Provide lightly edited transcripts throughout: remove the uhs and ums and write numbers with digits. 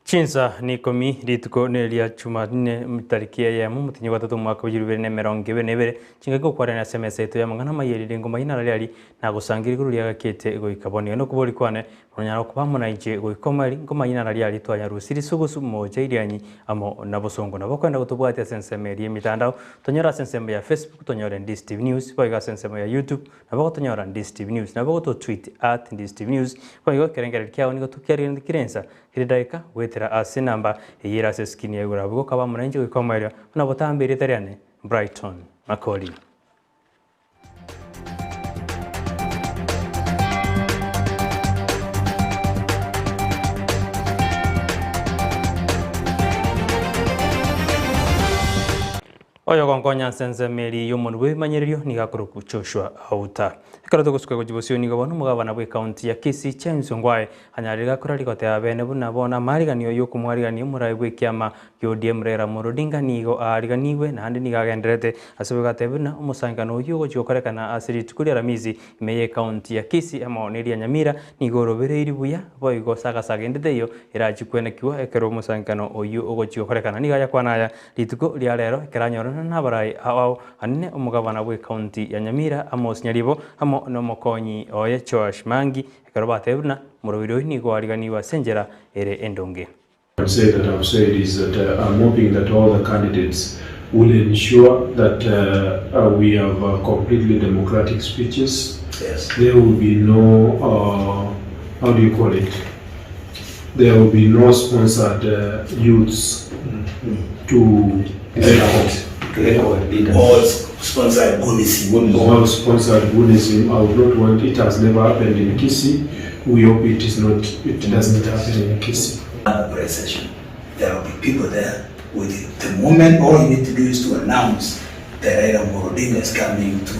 Chinsa Ikomi rituko nelia Jumanne mtarikia ya mutinyi watatu mwaka wa 2022 chinga kwarana SMS eto ya mangana mayeri ngoma ina rali na gusangiri guru ya gakete go ikaboni no kubori kwaneonyara kubamuna ije go ikomari ngoma ina rali twanya rusiri sugusu moja irianyi amo nabosongo nabo kwenda gutubwate senseme ri mitandao tonyora senseme ya Facebook tonyora Ndizi TV News kwa senseme ya YouTube nabo tonyora Ndizi TV News nabo to tweet @Ndizi TV News kwa kerengera kyao ni gutukeri ndikirensa kiridaika wetera ase namba yira se skini ya gurabugo kaba munenje wikomaira na botambire teriane Brighton Makori. Oyo konkonya sense meri yomunwe manyerio nigakuru kuchoshwa Auta. Karato kusuka kujibosio nigabona mugabana bwe county ya Kisii Chenzo ngwae anyariga kurari kote abene buna bona mariganio yokumwariganio murai bwe kiama UDM rera murodinga nigo ariganiwe na handi nigagenderete asubika tebuna umusangano yugo chikorekana asiri tukuri ramizi meye county ya Kisii ama oneria Nyamira nigo robere iribuya boigo saga ndeteyo irajikwena kiwa ekero umusangano oyu ogo chikorekana nigaya kwanaya lituko lya rero keranyoro nabarai awao anne umugabana bwe county ya Nyamira Amos Nyaribo amo no mokonyi oye Josh Mangi ekero tebuna murobiro nigo ariganiwa senjera ere endonge. I've said is that I'm hoping that all the candidates will ensure that we have completely democratic speeches. Yes. There will be no, how do you call it? There will be no sponsored youths to all sponsored bullying. All sponsored bullying. I would not want it. Has never happened in Kisii. We hope it is not. It doesn't happen in Kisii. Prayer session. There will be people there. With the moment, all you need to do is to announce that Raila Odinga is coming to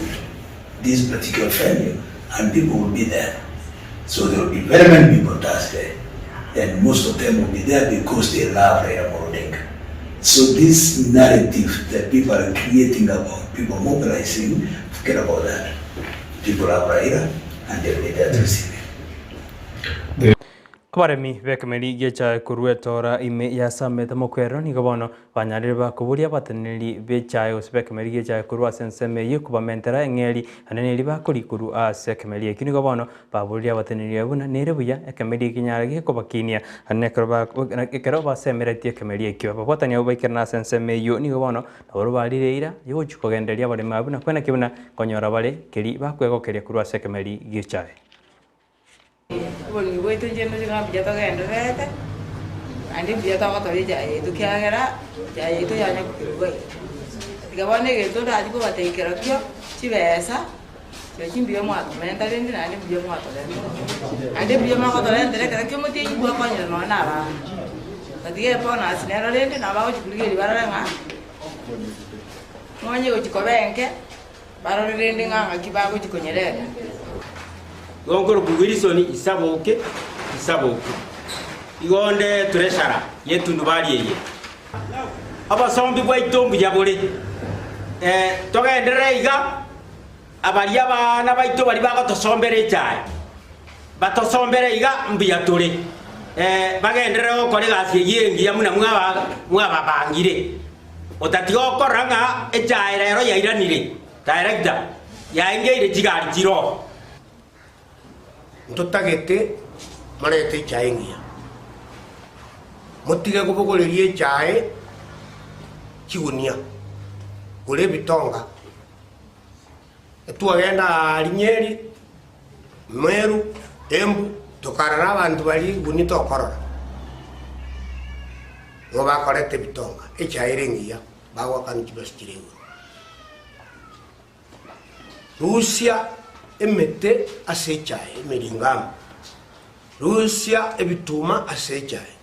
this particular venue, and people will be there. So there will be very many people Thursday, and most of them will be there because they love Raila Odinga. So this narrative that people are creating about people mobilizing, forget about that. People love Raila, and they will be there to receive him. Kubaremi bekemeri gecha kuruetora ime ya summit mokwero nigobono banyarira kuburia bateneri becha osbekemeri gecha kurwa senseme yukuba mentera engeri aneneri bakuri kuru asekemeri ekinigobono baburia bateneri abuna nerebuya ekemeri kinyarage kobakinia anekroba ekeroba semereti ekemeri ekyo babotania ubaikerna senseme yu nigobono naboro barireira yochikogenderia bare mabuna kwena kibuna konyora bare keri bakwegokeria kurwa sekemeri gecha. Bueno, voy a tener que cambiar todo en red. Andi biar tahu kalau dia jadi itu kira-kira jadi itu yang aku pilih. Jika mana gitu, tadi aku baca kira-kira si biasa. Jadi biar muat, mental ini andi biar muat orang. Andi biar muat orang, terus kira-kira mesti ibu apa yang mana lah. Tadi apa nasi nera ini, nama aku juga di barang ah. Mau nyewa juga bengke, baru ini nggak kibar aku juga nyerah. Gongoro kugirisoni isaboke igonde tureshara yetu ndubali yeye abasombi bwaitombi jabole togendere iga abali abana baito bali bagotosombere cyane batosombere iga mbiya tore bagendere okore gasi yengi yamuna mwababangire otatigo koranga echaira rero yairanire director yaingeire jigari jiro Ntotagete marete chaingia motige kubogorerie chae kigunia kule bitonga etu agenda Linyeri Meru Embu tokarana abantu bali gunito korora ngoba korete bitonga echaire ngia bawa kan kibastireu Rusia emete asechae meringam Rusia ebituma asechae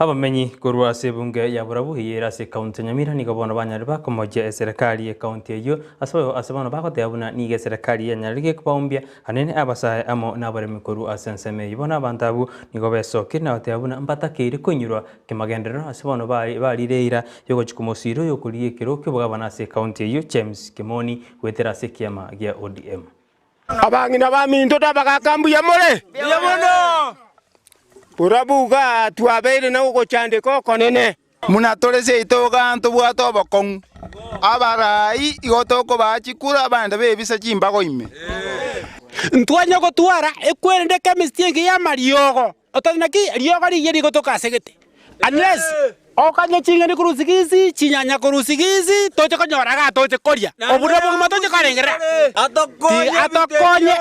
abamenyi kurwa sebunge ya burabu hiyera se county Nyamira nigobono banyarba komoje serikali ya county eyo asabano bakote abuna nige serikali ya Nyarige kubaombia anene abasaye amo nabare mikuru asenseme ibona abantabu nigobeso kina oteabuna mbatakire kunyurwa kemagendero asabano barireira yogo chikumosiro yokurie kirokyo bwabana se county eyo James Kimoni wetera se kiama ya ODM abangina baminto tabakakambu ya mole ya mono urabuga tuabeire na ugocyandiko konene muna torese itoga ntubwato abakong abarai igotoko bachikura abandi bebisa chimbago ime ntwanya gotwara ekwende kemistienge ya mariogo otanaki riogo riyeri gotoka segete unless okanye chingeni kurusigizi chinyanya kurusigizi toche konyoraga toche koria obura buguma toche karengera atokonye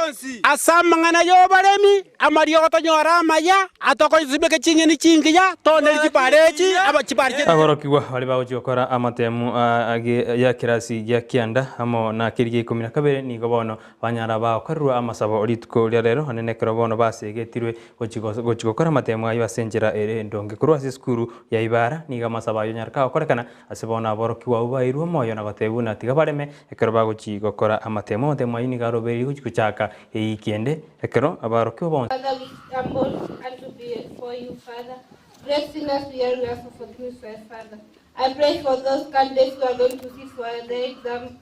asamangana yo baremi amariogo tonyora amaya atokonye sibeke chingeni chingiya toneri chiparechi abachiparche aborokiwa bali bagokora amatemu ya kirasi ya kianda amo na kirigi 12 nigo bono banyara bakorwa amasabo olituko lya rero hanene kero bono basegetirwe gochigokora amatemu ayo asenjera ere ndonge kurwa sikuru ya ibara niga masaba yo nyarka okorekana asibona aborokiwa ubairwo moyo na gotebuna tiga bareme ekero bagochigokora amatemu ayini garoberi gochikuchaka eikiende ekero aborokiwa bono blessing us, we are also forgive us, Father. I pray for those candidates who are going to sit for the exam,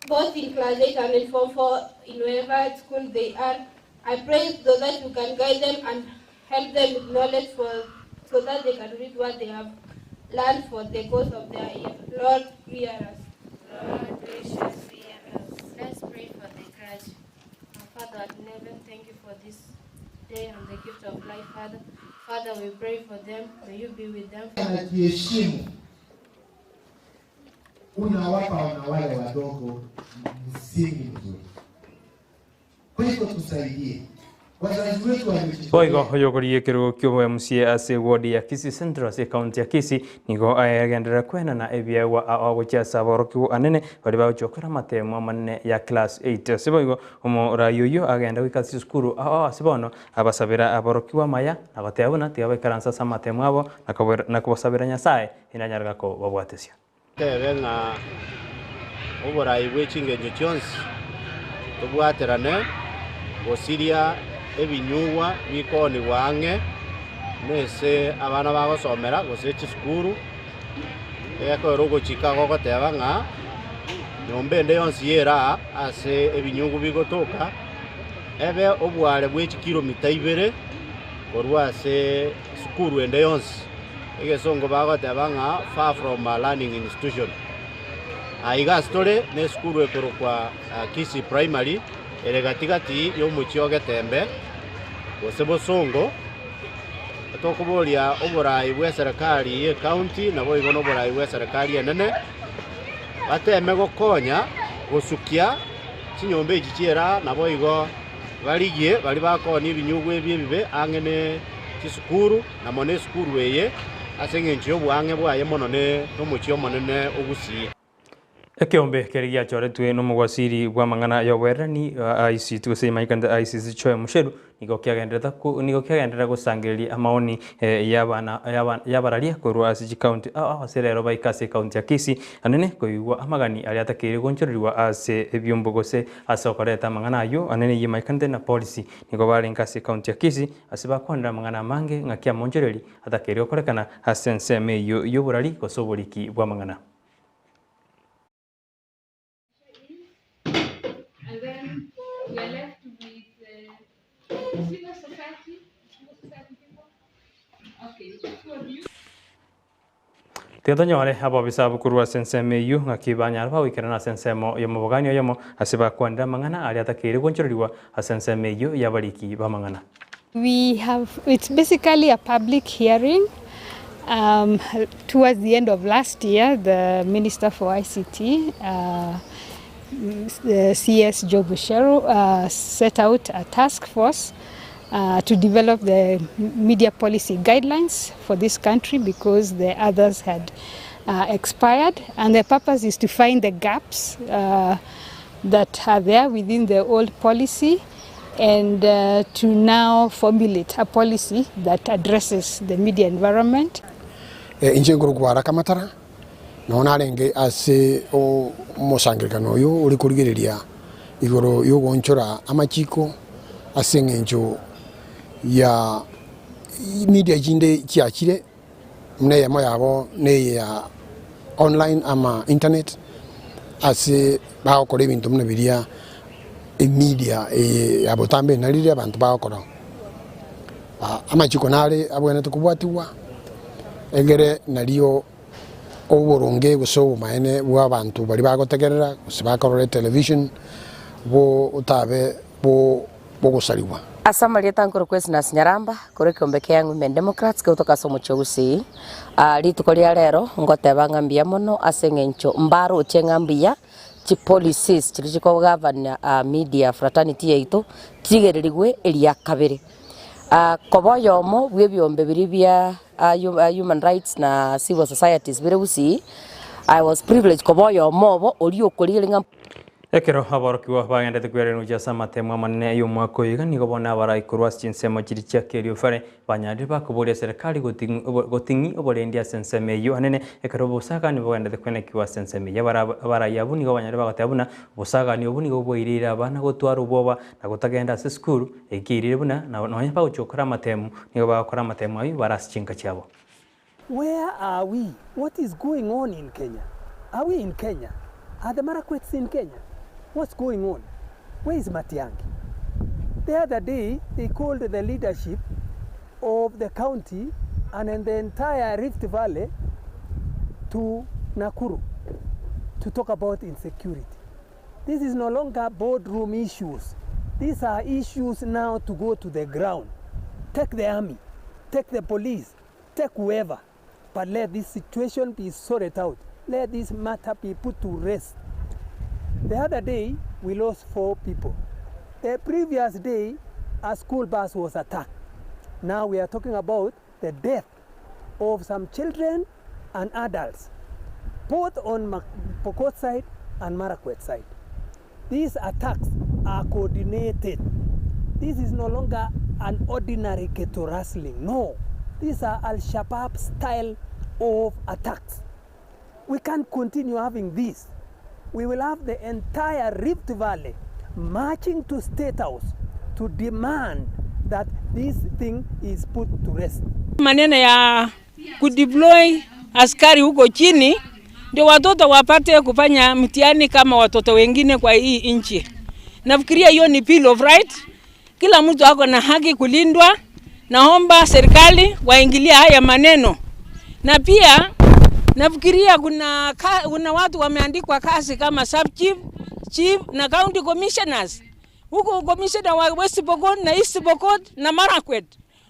both in class 8 and in form 4, in wherever school they are. I pray so that you can guide them and help them with knowledge so that they can read what they have learned for the course of their year. Lord, hear us. Lord, gracious, hear us. Let's pray for the grudge. Father, in heaven, thank you for this day and the gift of life, Father. Father, we pray for them. May you be with them. Anajiheshimu. Unawapa wale wadogo msingi mzuri. Kwa hivyo tusaidie. Wazazi wetu Boigo hoyogoriye kero kyo MCA ase ward ya Kisii Central ase county ya Kisii nigo agendera kwena na ebia wa agocha saborokiwo anene bali bagokora matemo manene ya class 8 siboigo omo rayoyo agenda wikasi skuru sibono abasabira aborokiwa maya agoteabuna tiabe karansa samatemo abo nakobasabira nyasaye inanyarga ko babwatesia tebenga oborai bwechingenyo chionsi tobwaterane gosiria ebinyuwa bikoni wange nese abana bagosomera gose chisukuru eko rogo chikago goteba nga nyombe nde yonsi yera ase ebinyungu bigotoka ebe obware bwechi kilomita 2 korwa ase sukuru ende yonsi egesongo bagoteba nga far from a learning institution aiga story ne sukuru ekorokwa Kisii primary ere gatigati yo muchioge tembe gosebo songo tokubolia oborai bwa serikali ye county nabo igono oborai bwa serikali enene bateme gokonya gosukia chinyombe echichera nabo igo baligie bali bakoni ibinyugwe ebibe angene chisukuru namone sukuru eye asengencho bwange bwaye mono ne nomuchio monene ogusie Ekiombe kerigia choretwe no mugwasiri bwa mangana ya werani IC tugose maikanda IC choe musheru nigo kiagendera gusangirira amaoni yabararia korwa ase county aserero baikase county ya Kisii anene koigwa amagani ari atakire gonchorirwa ase ebyombo gose asokoreta mangana ayo anene yimaikande na policy nigo barenkase county ya Kisii asiba kwandira mangana mange ngakia monchoreri atakire okorekana asenseme yo burari gosoboriki bwa mangana. We are left with civil society people. Okay. Tiatonyore abo bisabu kurwa senseme yu ngakibanya ba wikirana sensemo yo muboganyo yomo asiba kwanda mangana ali atakire gonchoriwa asenseme yu yabariki ba mangana. It's basically a public hearing. Towards the end of last year, the Minister for ICT, the CS Joe Busheru, set out a task force to develop the media policy guidelines for this country because the others had expired, and the purpose is to find the gaps that are there within the old policy and to now formulate a policy that addresses the media environment. Inje ngurugwara kamatara nona renge ase o mosangirikano yo uri kurigiriria igoro yo gonchora amachiko asengenjo ya media jinde kiakire mne ya moyabo ne ya online ama internet ase baokore bintu mne biria media abotambe nalire abantu baokora amachiko nare abwene tukubwatiwa egere nario oboronge guso maene bwa abantu bari bagotegerera sibakorore television bo utabe bo gusariwa Asamaria tankoro kwesina sinyaramba kore kiombe kya Women Democrats kutoka somo chogusi ritukoria rero ngoteba ngambia mono asengencho mbaro chengambia chi policies chiriko govern media fraternity yaito tigererigwe elia kabere koboyomo bwe byombe biri bya human rights na civil societies bire gusi I was privileged koboyomo bo oli okoriringa ekero aborokiwa bagendete kwerenu jasa matemwa manene yo mwako yiga nigo bona abara ikurwa chinsemo chiri chakerio fare banyari bakuboria serikali gotingi oborendia senseme yo hanene ekero bosaga ni bagendete kwenekiwa senseme ya bara yabu nigo banyari bagotabuna bosaga ni obuni goboirira abana gotwara uboba na gotagenda se school ekirire buna na nonya bagochokora matemu nigo bagakora matemu ayi barasichinka chabo. Where are we? What is going on in Kenya? Are we in Kenya? Are the Marakwets in Kenya? What's going on? Where is Matiang'i? The other day, they called the leadership of the county and in the entire Rift Valley to Nakuru to talk about insecurity. This is no longer boardroom issues. These are issues now to go to the ground. Take the army, take the police, take whoever, but let this situation be sorted out. Let this matter be put to rest. The other day, we lost 4 people. The previous day, a school bus was attacked. Now we are talking about the death of some children and adults, both on Pokot side and Marakwet side. These attacks are coordinated. This is no longer an ordinary ghetto wrestling. No, these are Al-Shabaab style of attacks. We can't continue having this. We will have the entire Rift Valley marching to State House to demand that this thing is put to rest. Maneno ya kudeploy askari huko chini ndio watoto wapate kufanya mtihani kama watoto wengine kwa hii nchi. Nafikiria hiyo ni bill of right. Kila mtu ako na haki kulindwa. Naomba serikali waingilie haya maneno. Na pia nafikiria kuna watu wameandikwa kazi kama sub chief, chief na county commissioners. Huko commissioner wa West Pokot na East Pokot na Marakwet.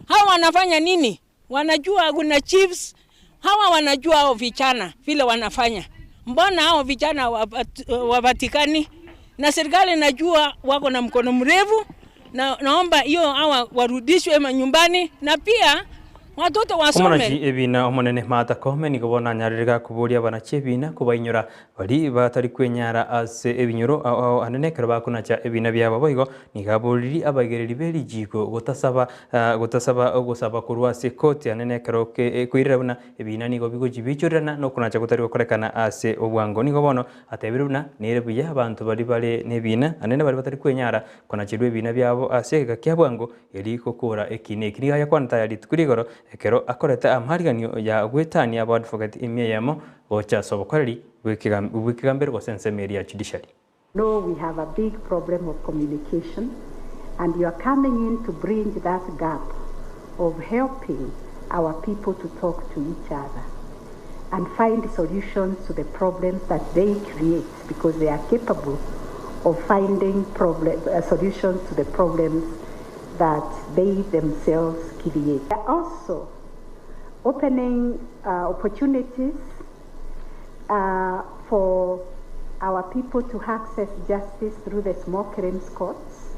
Hawa wanafanya nini? Wanajua kuna chiefs. Hawa wanajua hao vijana vile wanafanya. Mbona hao vijana wapatikani? Na serikali najua wako na mkono mrefu. Naomba hiyo hawa warudishwe manyumbani na pia watoto wasome. Omanaji ebina omonene mata kome ni gobona nyarira kuburia bana chebina kubainyura bari batari kwenyara ase ebinyuro anene kerba kunacha ebina byabo boigo ni gaburiri abagereri beri jiko gusaba kurwa se koti anene keroke kuirira bana ebina ni gobigo jibichurana no kunacha gutari gukorekana ase obwango ni gobono atebiruna nerebuya abantu bari bare nebina anene bari batari kwenyara kunachirwe ebina byabo ase gakyabwango eri kokora ekine kiriga yakwanta yari tukurigoro ekero akorete amhariganio ya gwetania aba advocate imyeyamo gocha sobokoreri wikigambere go sensemeri ya judiciary. No, we have a big problem of communication and you are coming in to bridge that gap of helping our people to talk to each other and find solutions to the problems that they create because they are capable of finding solutions to the problems that they themselves create. They are also opening opportunities for our people to access justice through the small claims courts,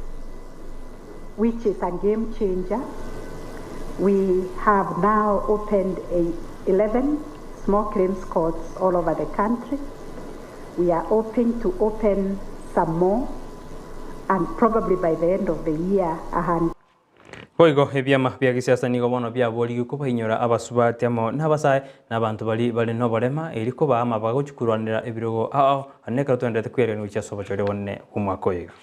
which is a game changer. We have now opened 11 small claims courts all over the country. We are hoping to open some more, and probably by the end of the year, 100. Boigo ebyama bya gisiasa nigo bono bya boli kuba inyora abasubati amo nabasaye nabantu bali no barema eriko baama bagochukuranira ebirogo aneka twendete kwere no cyasoba cyore wonne umwako yiga.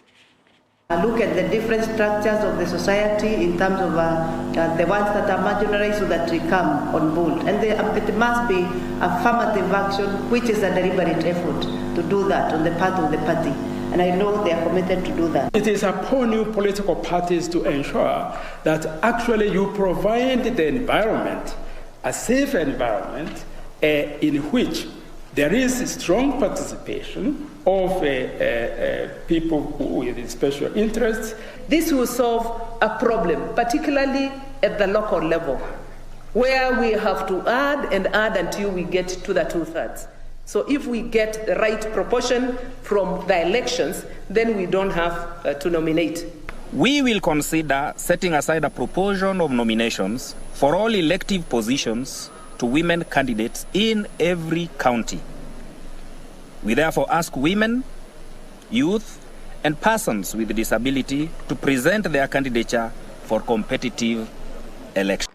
Look at the different structures of the society in terms of the ones that are marginalized so that we come on board. And it must be affirmative action, which is a deliberate effort to do that on the part of the party. and I know they are committed to do that. It is upon you political parties to ensure that actually you provide the environment, a safe environment in which there is strong participation of people with special interests. This will solve a problem, particularly at the local level, where we have to add and add until we get to the 2/3. So if we get the right proportion from the elections, then we don't have to nominate. We will consider setting aside a proportion of nominations for all elective positions to women candidates in every county. We therefore ask women, youth, and persons with disability to present their candidature for competitive election.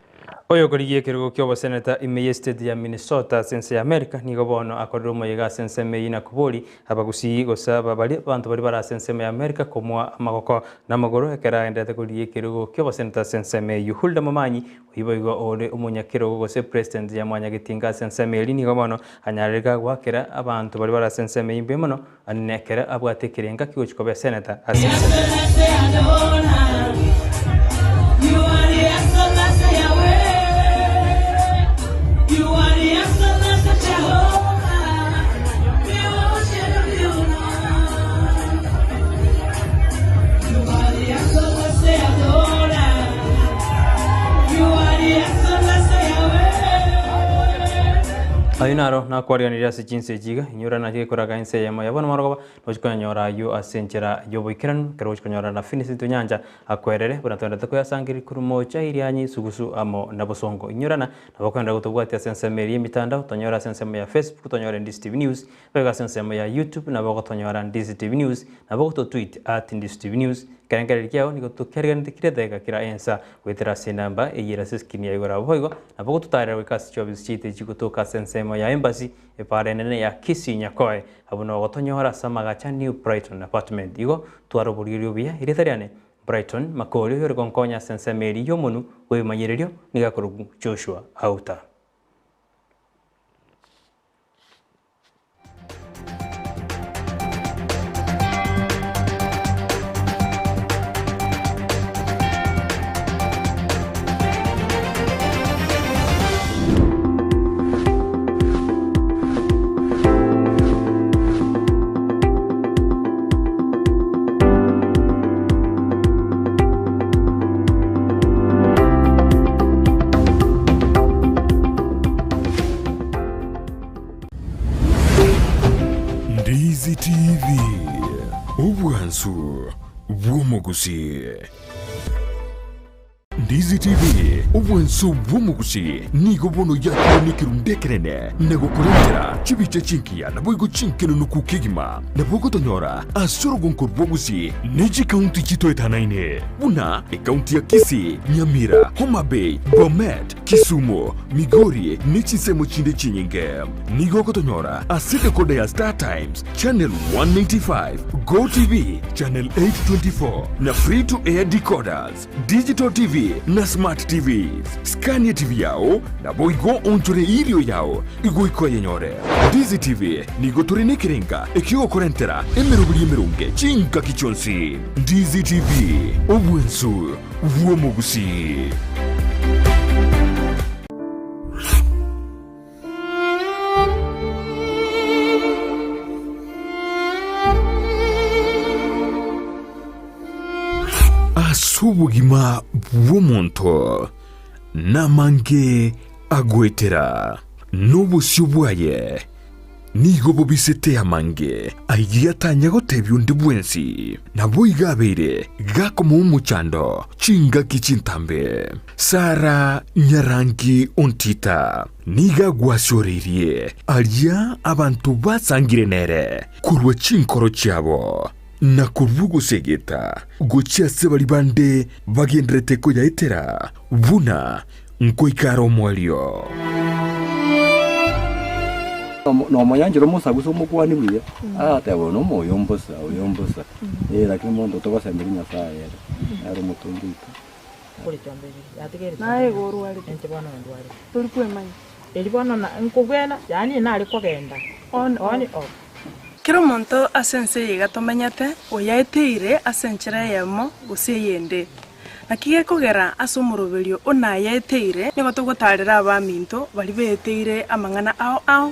Oyo korigie kirugo kyo Senator Amayia State ya Minnesota sense ya America nigo bono akorumo yega sense meina kubuli abagusi gosaba bali bantu bali bara sense ya America komwa amagoko namagoro ekera endete korigie kirugo kyo Senator sense me Hulda Mamanyi iboigo ore umunya kirugo gose president ya mwanya gitinga sense me nigo bono anyarega gwakera abantu bali bara sense me imbe mono anekera abwatekirenga kigo chikobe Senator Ayunaro na kwari ni rasi jinse jiga inyura na kora gainse ya mayabona maroba nojiko nyora yu asenchera yobo ikiran karojiko nyora na finisi tunyanja akwerere buratonda tako yasangiri kurumo cha irianyi sugusu amo nabosongo inyurana nabakwenda gutubwati asense meri mitanda tonyora asense ya Facebook tonyora Ndizi TV News bega asense ya YouTube nabako tonyora Ndizi TV News nabako tweet @Ndizi TV News karangari kyao niko tukergan tikireta kira ensa wetera sinamba eyira siskini yagora hoigo nabako tutara wekasi chobis chite jikutoka asense ya embassy eparenene ya kisi nyakoe abuno gotonyora samagacha New Brighton apartment igo twaroburirio bia iretariane Brighton Makori yore konkonya sense meri yomunu we manyererio nigakorugu Joshua Auta. Ndizi TV Ubwansu Bwumugusi. Ndizi TV Ubwansu Bwumugusi nigo bono yakiro nikirundekerene nego kurengera chibiche chinkia na boigo chinkeno nukukigima na bogo tonyora asoro gonko bwogusi neji county chito etanaine buna county ya Kisii, Nyamira, Homa Bay, Bomet, Kisumu, Migori nechi semo chinde chinyenge nigo kotonyora asite kode ya Star Times channel 195 Go TV channel 824 na free to air decoders digital TV na smart TVs Scania TV yao na boigo onchore irio yao igo iko yenyore Ndizi TV nigo turine kirenga ekio korentera emerubuli emerunge chinka kichonsi Ndizi TV Ubwensu Bwomugusi. Asubugima bw'omuntu namange agwetera n'obusyo bwaye nigo bubisete amange aigiyatanya gotebya undi bwensi nabo igabeire gakoma umuchando chinga kichintambe Sara Nyarangi Ontita niga gwasyorerie alia abantu basangire nere kurwa chinkoro cyabo na kuvugo segeta gochia sebali bande bagendrete ko yaitera buna nkoikaro mwalio no mayanjiro musaguso mukwani bwiya atebo no moyombosa oyombosa lakini mondo to basembiri nyasaye ari mutungita kuri tambere yategere nae goru ali ente bana ndwari tuli kwemanya eli bana nkubwena yani nali kogenda on off Kero monto asense yiga tomenyete oyaeteire asenchera yemo guseyende. Nakige kugera asumurubirio ona yaeteire nigo tugutarira abaminto bari beteire amang'ana ao.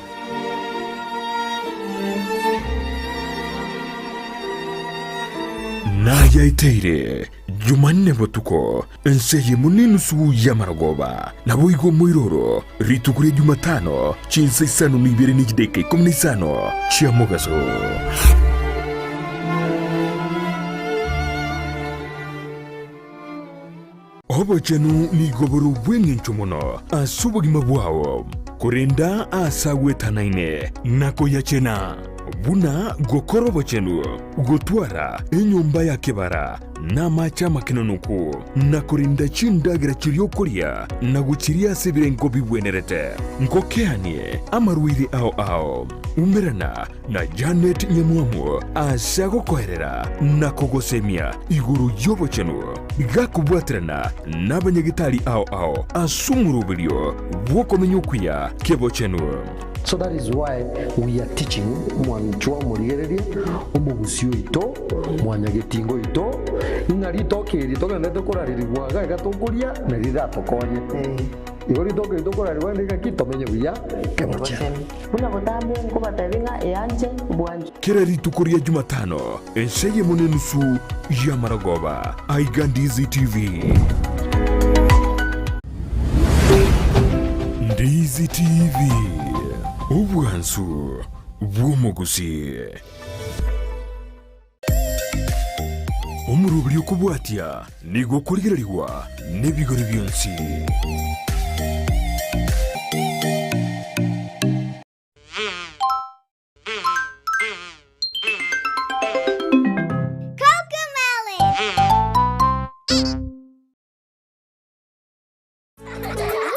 Nayaeteire Jumanne botuko enseye munini su yamaragoba naboigo moiroro ritukure Jumatano Chinsa Isano nibere nijideke kumnisano chiamogaso Obo chenu ni goboru bwengen chomono asubagima bwao korenda asagwe tanaine nako yachena buna gokorobo chenu gotwara enyumba ya kebara na macha makinonuku na korinda chindagira chirio koria na guchiria sebirengo bibwenerete nkokeanie amaruiri ao umerana na Janet Nyamuamu asago koherera na kogosemia iguru yobo chenu gakubwatrana na banyagitari ao asumurubirio bwokomenyukuya kebo chenu. So that is why we are teaching mwanchwa murigereria omugusio ito mwanyagetingo ito inarito kirito kana tokoraririwa gatokuria na riratokonye igori toke tokorariwa ndika kitomenye buya kemocha una gotambe ngobatabinga eanje bwanje kirari tukuria Jumatano enseye munenusu ya maragoba Ndizi TV. Ndizi TV Ubwansu bw'omugusi omurubiri okubwatya nigo kurigirirwa n'ebigori byonsi